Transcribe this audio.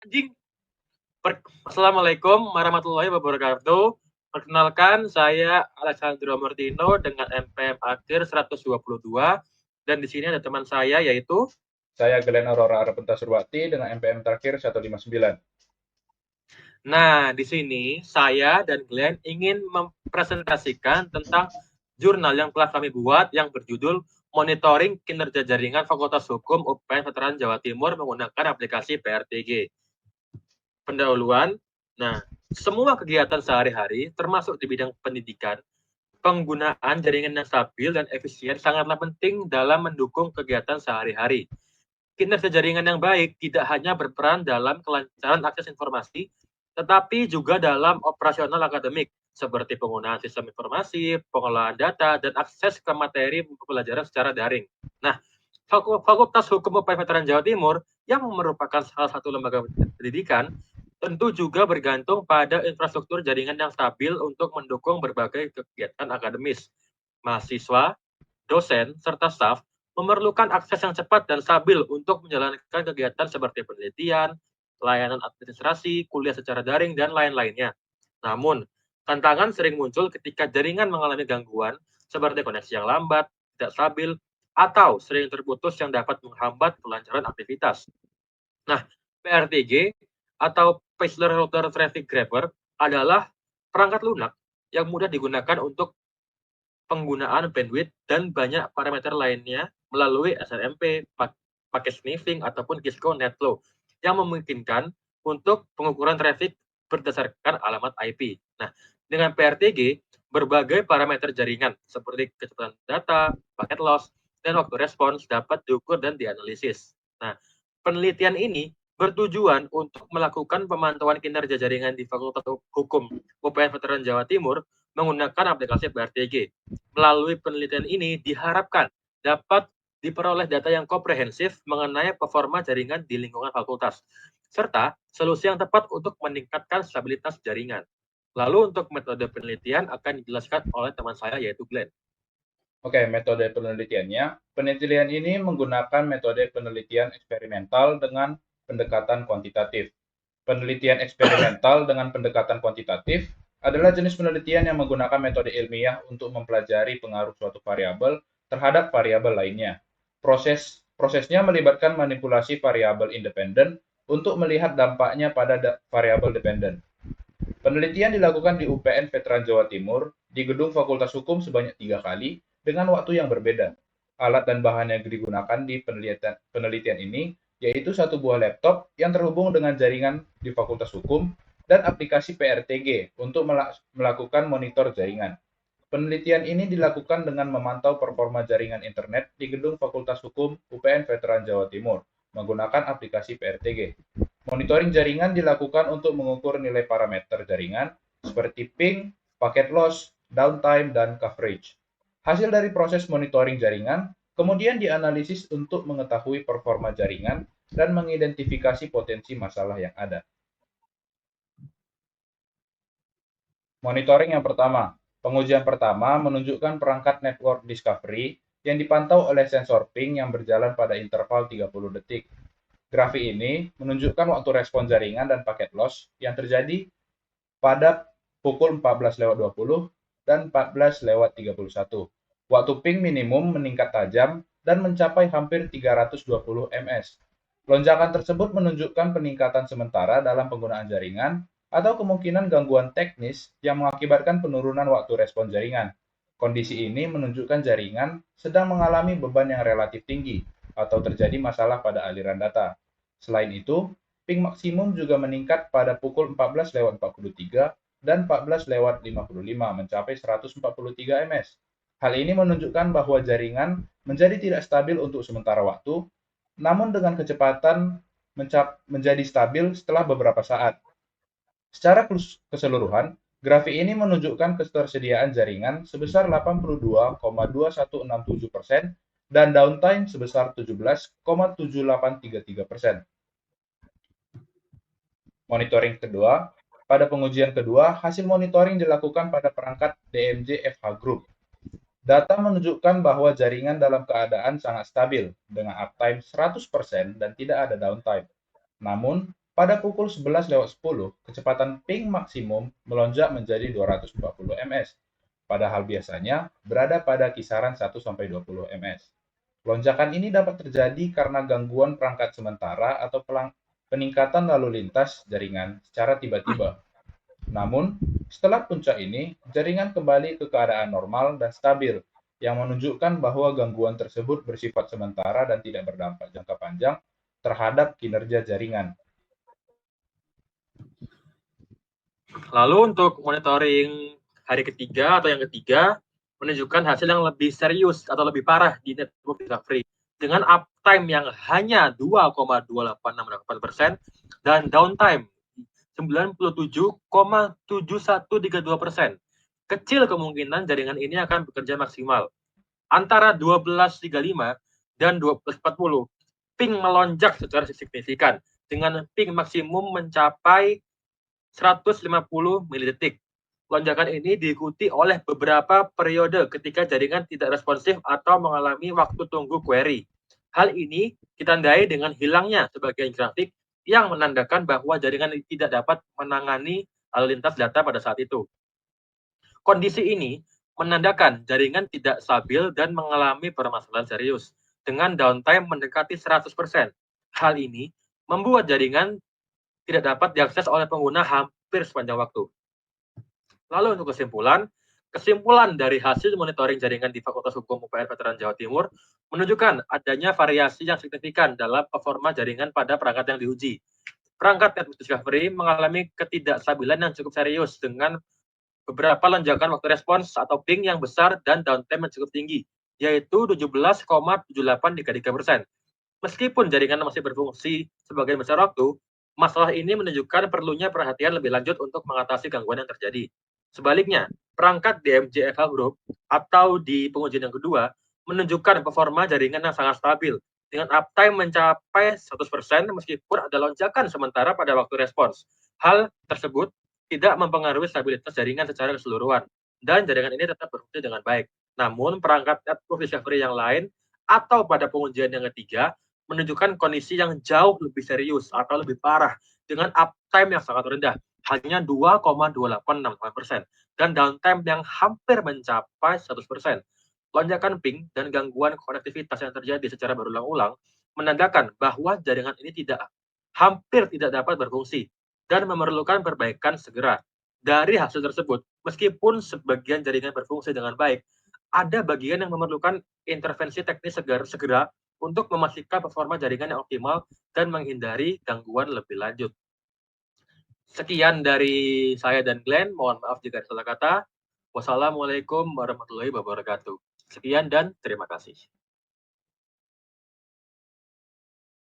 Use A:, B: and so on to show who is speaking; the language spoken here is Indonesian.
A: Anjing. Assalamualaikum warahmatullahi wabarakatuh. Perkenalkan, saya Alessandro Martino dengan NPM akhir 122 dan di sini ada teman saya yaitu
B: Saya Glenn Aurora Arapenta Surwati dengan MPM terakhir 159.
A: Nah, di sini saya dan Glenn ingin mempresentasikan tentang jurnal yang telah kami buat yang berjudul Monitoring Kinerja Jaringan Fakultas Hukum UPN Veteran Jawa Timur menggunakan aplikasi PRTG. Pendahuluan. Nah, semua kegiatan sehari-hari, termasuk di bidang pendidikan, penggunaan jaringan yang stabil dan efisien sangatlah penting dalam mendukung kegiatan sehari-hari. Kinerja jaringan yang baik tidak hanya berperan dalam kelancaran akses informasi, tetapi juga dalam operasional akademik, seperti penggunaan sistem informasi, pengolahan data, dan akses ke materi pembelajaran secara daring. Nah, Fakultas Hukum UPN Veteran Jawa Timur yang merupakan salah satu lembaga pendidikan tentu juga bergantung pada infrastruktur jaringan yang stabil untuk mendukung berbagai kegiatan akademis. Mahasiswa, dosen, serta staf memerlukan akses yang cepat dan stabil untuk menjalankan kegiatan seperti penelitian, layanan administrasi, kuliah secara daring, dan lain-lainnya. Namun, tantangan sering muncul ketika jaringan mengalami gangguan seperti koneksi yang lambat, tidak stabil, atau sering terputus yang dapat menghambat kelancaran aktivitas. Nah, PRTG atau Paisley Router Traffic Grabber adalah perangkat lunak yang mudah digunakan untuk penggunaan bandwidth dan banyak parameter lainnya melalui SNMP, paket sniffing, ataupun Cisco NetFlow yang memungkinkan untuk pengukuran traffic berdasarkan alamat IP. Nah, dengan PRTG, berbagai parameter jaringan seperti kecepatan data, paket loss, dan waktu respons dapat diukur dan dianalisis. Nah, penelitian ini bertujuan untuk melakukan pemantauan kinerja jaringan di Fakultas Hukum UPN Veteran Jawa Timur menggunakan aplikasi PRTG. Melalui penelitian ini diharapkan dapat diperoleh data yang komprehensif mengenai performa jaringan di lingkungan fakultas, serta solusi yang tepat untuk meningkatkan stabilitas jaringan. Lalu untuk metode penelitian akan dijelaskan oleh teman saya yaitu Glenn.
B: Oke, metode penelitiannya. Penelitian ini menggunakan metode penelitian eksperimental dengan pendekatan kuantitatif. Penelitian eksperimental dengan pendekatan kuantitatif adalah jenis penelitian yang menggunakan metode ilmiah untuk mempelajari pengaruh suatu variabel terhadap variabel lainnya. Prosesnya melibatkan manipulasi variabel independen untuk melihat dampaknya pada variabel dependen. Penelitian dilakukan di UPN Veteran Jawa Timur di gedung Fakultas Hukum sebanyak 3 kali dengan waktu yang berbeda. Alat dan bahan yang digunakan di penelitian ini yaitu satu buah laptop yang terhubung dengan jaringan di Fakultas Hukum dan aplikasi PRTG untuk melakukan monitor jaringan. Penelitian ini dilakukan dengan memantau performa jaringan internet di gedung Fakultas Hukum UPN Veteran Jawa Timur menggunakan aplikasi PRTG. Monitoring jaringan dilakukan untuk mengukur nilai parameter jaringan seperti ping, paket loss, downtime, dan coverage. Hasil dari proses monitoring jaringan kemudian dianalisis untuk mengetahui performa jaringan dan mengidentifikasi potensi masalah yang ada. Monitoring yang pertama. Pengujian pertama menunjukkan perangkat network discovery yang dipantau oleh sensor ping yang berjalan pada interval 30 detik. Grafik ini menunjukkan waktu respon jaringan dan paket loss yang terjadi pada pukul 14.20 dan 14.31. Waktu ping minimum meningkat tajam dan mencapai hampir 320 ms. Lonjakan tersebut menunjukkan peningkatan sementara dalam penggunaan jaringan atau kemungkinan gangguan teknis yang mengakibatkan penurunan waktu respon jaringan. Kondisi ini menunjukkan jaringan sedang mengalami beban yang relatif tinggi atau terjadi masalah pada aliran data. Selain itu, ping maksimum juga meningkat pada pukul 14.43 dan 14.55 mencapai 143 ms. Hal ini menunjukkan bahwa jaringan menjadi tidak stabil untuk sementara waktu, namun dengan kecepatan menjadi stabil setelah beberapa saat. Secara keseluruhan, grafik ini menunjukkan ketersediaan jaringan sebesar 82,2167% dan downtime sebesar 17,7833%. Monitoring kedua, pada pengujian kedua, hasil monitoring dilakukan pada perangkat DMJ FH Group. Data menunjukkan bahwa jaringan dalam keadaan sangat stabil dengan uptime 100% dan tidak ada downtime. Namun, Pada pukul 11:10, kecepatan ping maksimum melonjak menjadi 240 ms, padahal biasanya berada pada kisaran 1-20 ms. Lonjakan ini dapat terjadi karena gangguan perangkat sementara atau peningkatan lalu lintas jaringan secara tiba-tiba. Namun, setelah puncak ini, jaringan kembali ke keadaan normal dan stabil, yang menunjukkan bahwa gangguan tersebut bersifat sementara dan tidak berdampak jangka panjang terhadap kinerja jaringan.
A: Lalu untuk monitoring hari ketiga atau yang ketiga, menunjukkan hasil yang lebih serius atau lebih parah di network recovery dengan uptime yang hanya 2,2868% dan downtime 97,7132%. Kecil kemungkinan jaringan ini akan bekerja maksimal. Antara 12.35 dan 12.40, ping melonjak secara signifikan dengan ping maksimum mencapai 150 milidetik. Lonjakan ini diikuti oleh beberapa periode ketika jaringan tidak responsif atau mengalami waktu tunggu query. Hal ini ditandai dengan hilangnya sebagian grafik yang menandakan bahwa jaringan tidak dapat menangani lalu lintas data pada saat itu. Kondisi ini menandakan jaringan tidak stabil dan mengalami permasalahan serius dengan downtime mendekati 100%. Hal ini membuat jaringan tidak dapat diakses oleh pengguna hampir sepanjang waktu. Lalu untuk kesimpulan dari hasil monitoring jaringan di Fakultas Hukum UPN Veteran Jawa Timur menunjukkan adanya variasi yang signifikan dalam performa jaringan pada perangkat yang diuji. Perangkat network discovery mengalami ketidakstabilan yang cukup serius dengan beberapa lonjakan waktu respons atau ping yang besar dan downtime yang cukup tinggi, yaitu 17,78%. Meskipun jaringan masih berfungsi sebagai besar waktu, masalah ini menunjukkan perlunya perhatian lebih lanjut untuk mengatasi gangguan yang terjadi. Sebaliknya, perangkat DMJ-FH Group atau di pengujian yang kedua menunjukkan performa jaringan yang sangat stabil dengan uptime mencapai 100% meskipun ada lonjakan sementara pada waktu respons. Hal tersebut tidak mempengaruhi stabilitas jaringan secara keseluruhan dan jaringan ini tetap berfungsi dengan baik. Namun, perangkat network discovery yang lain atau pada pengujian yang ketiga menunjukkan kondisi yang jauh lebih serius atau lebih parah dengan uptime yang sangat rendah, hanya 2,2868% dan downtime yang hampir mencapai 100%. Lonjakan ping dan gangguan konektivitas yang terjadi secara berulang-ulang menandakan bahwa jaringan ini hampir tidak dapat berfungsi dan memerlukan perbaikan segera. Dari hasil tersebut, meskipun sebagian jaringan berfungsi dengan baik, ada bagian yang memerlukan intervensi teknis segera untuk memastikan performa jaringan yang optimal dan menghindari gangguan lebih lanjut. Sekian dari saya dan Glenn. Mohon maaf jika ada salah kata. Wassalamualaikum warahmatullahi wabarakatuh. Sekian dan terima kasih.